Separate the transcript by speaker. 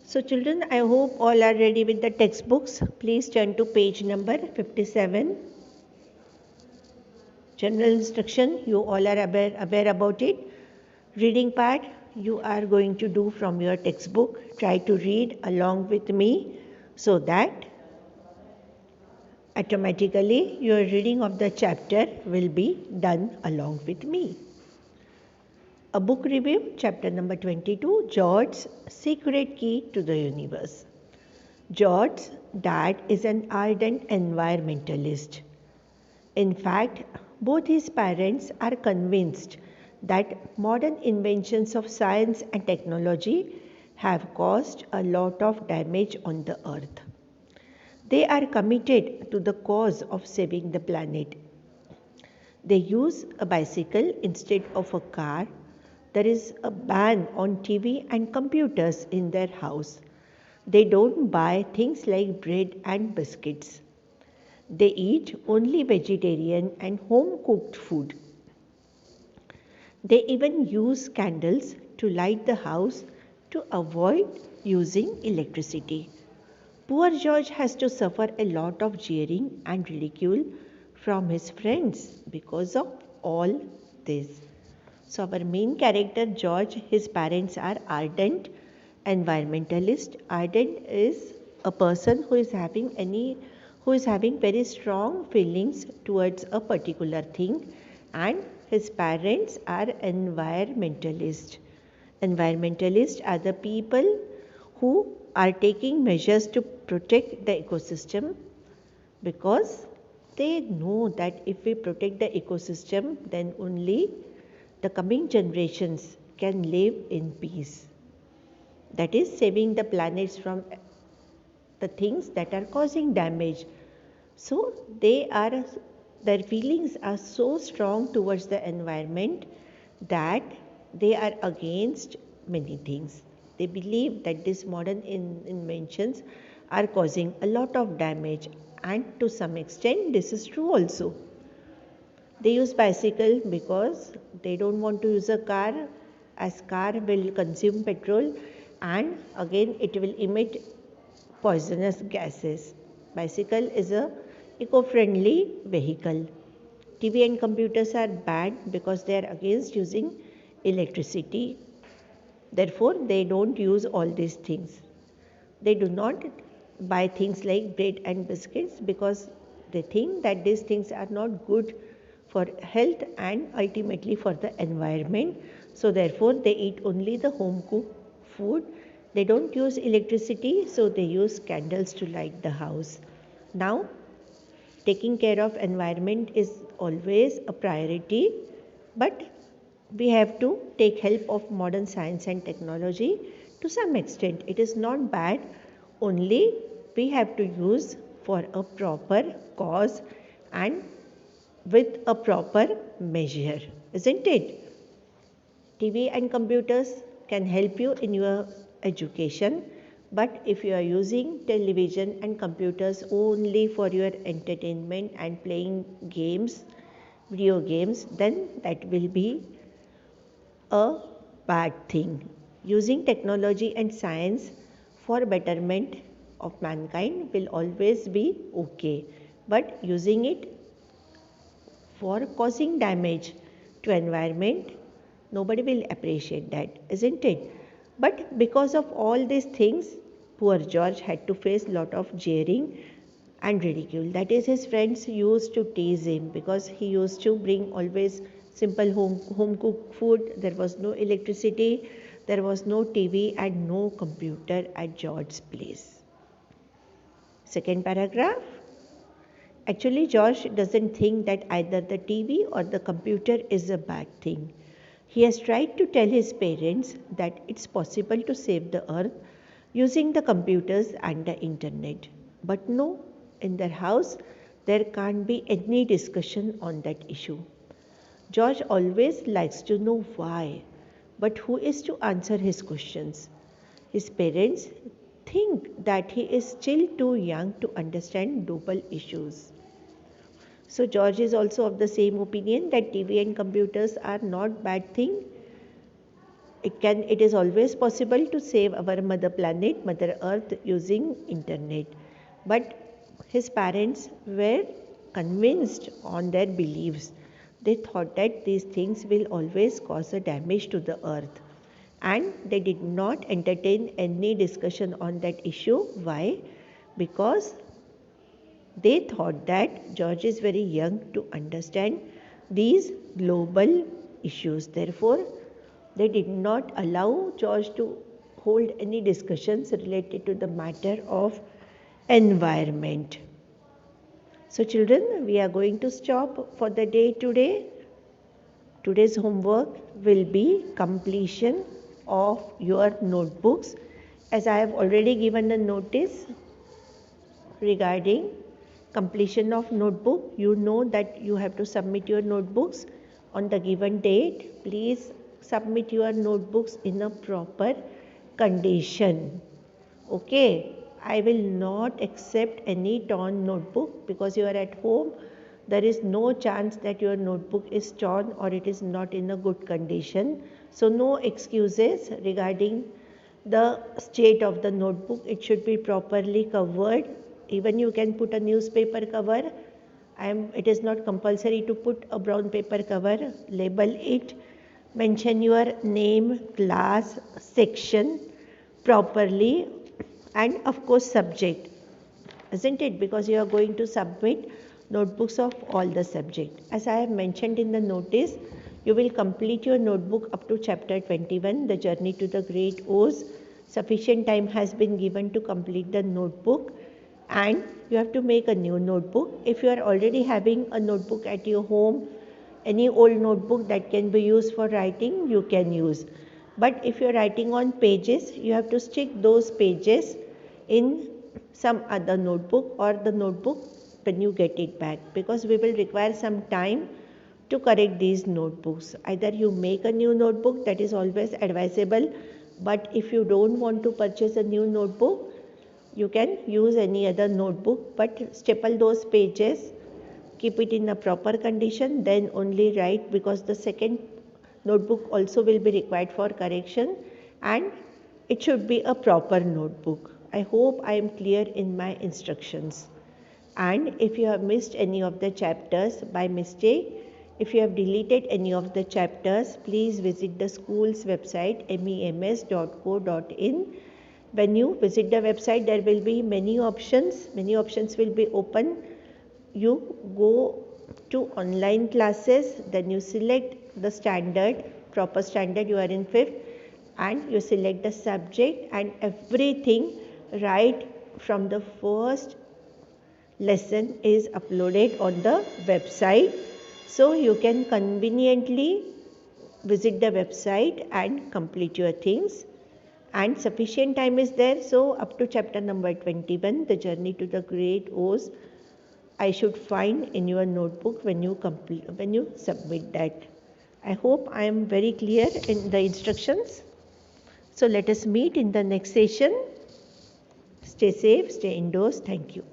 Speaker 1: So children, I hope all are ready with the textbooks. Please turn to page number 57. General instruction, you all are aware about it. Reading part, you are going to do from your textbook. Try to read along with me so that automatically your reading of the chapter will be done along with me. A book review, chapter number 22, George's Secret Key to the Universe. George's dad is an ardent environmentalist. In fact, both his parents are convinced that modern inventions of science and technology have caused a lot of damage on the earth. They are committed to the cause of saving the planet. They use a bicycle instead of a car. There is a ban on TV and computers in their house. They don't buy things like bread and biscuits. They eat only vegetarian and home cooked food. They even use candles to light the house to avoid using electricity. Poor George has to suffer a lot of jeering and ridicule from his friends because of all this. So our main character George, his parents are ardent environmentalist. Ardent is a person who is having very strong feelings towards a particular thing, and his parents are environmentalists. Environmentalists are the people who are taking measures to protect the ecosystem because they know that if we protect the ecosystem, then only the coming generations can live in peace. That is saving the planets from the things that are causing damage. So their feelings are so strong towards the environment that they are against many things. They believe that these modern inventions are causing a lot of damage, and to some extent this is true also. They use bicycle because they don't want to use a car, as car will consume petrol and again it will emit poisonous gases. Bicycle is a eco-friendly vehicle. TV and computers are bad because they are against using electricity. Therefore, they don't use all these things. They do not buy things like bread and biscuits because they think that these things are not good for health and ultimately for the environment. So therefore, they eat only the home cooked food. They don't use electricity, so they use candles to light the house. Now, taking care of environment is always a priority, but we have to take help of modern science and technology to some extent. It is not bad, only we have to use for a proper cause and with a proper measure, isn't it? TV and computers can help you in your education, but if you are using television and computers only for your entertainment and playing games, video games, then that will be a bad thing. Using technology and science for betterment of mankind will always be okay, but using it for causing damage to environment, nobody will appreciate that, isn't it? But because of all these things, poor George had to face lot of jeering and ridicule. That is, his friends used to tease him because he used to bring always simple home cooked food. There was no electricity, there was no TV and no computer at George's place. Second paragraph. Actually, George doesn't think that either the TV or the computer is a bad thing. He has tried to tell his parents that it's possible to save the earth using the computers and the internet. But no, in their house, there can't be any discussion on that issue. George always likes to know why, but who is to answer his questions? His parents think that he is still too young to understand global issues. So George is also of the same opinion that TV and computers are not bad thing. It is always possible to save our mother planet, Mother Earth, using internet. But his parents were convinced on their beliefs. They thought that these things will always cause a damage to the earth. And they did not entertain any discussion on that issue. Why? Because they thought that George is very young to understand these global issues. Therefore, they did not allow George to hold any discussions related to the matter of environment. So children, we are going to stop for the day today. Today's homework will be completion of your notebooks. As I have already given a notice regarding completion of notebook, you know that you have to submit your notebooks on the given date. Please submit your notebooks in a proper condition. Okay, I will not accept any torn notebook because you are at home. There is no chance that your notebook is torn or it is not in a good condition. So no excuses regarding the state of the notebook. It should be properly covered. Even you can put a newspaper cover. It is not compulsory to put a brown paper cover. Label it. Mention your name, class, section properly, and of course subject, isn't it? Because you are going to submit notebooks of all the subject. As I have mentioned in the notice, you will complete your notebook up to chapter 21, the journey to the great Oz. Sufficient time has been given to complete the notebook, and you have to make a new notebook. If you are already having a notebook at your home, any old notebook that can be used for writing, you can use. But if you are writing on pages, you have to stick those pages in some other notebook or the notebook when you get it back, because we will require some time to correct these notebooks. Either you make a new notebook, that is always advisable, but if you don't want to purchase a new notebook, you can use any other notebook, but staple those pages, keep it in a proper condition, then only write, because the second notebook also will be required for correction, and it should be a proper notebook. I hope I am clear in my instructions. And if you have missed any of the chapters by mistake, if you have deleted any of the chapters, please visit the school's website mems.co.in. When you visit the website, there will be many options will be open. You go to online classes, then you select the proper standard, you are in 5th, and you select the subject, and everything right from the first lesson is uploaded on the website. So you can conveniently visit the website and complete your things. And sufficient time is there, so up to chapter number 21, the journey to the great Oz, I should find in your notebook when you submit that. I hope I am very clear in the instructions. So let us meet in the next session. Stay safe, stay indoors. Thank you.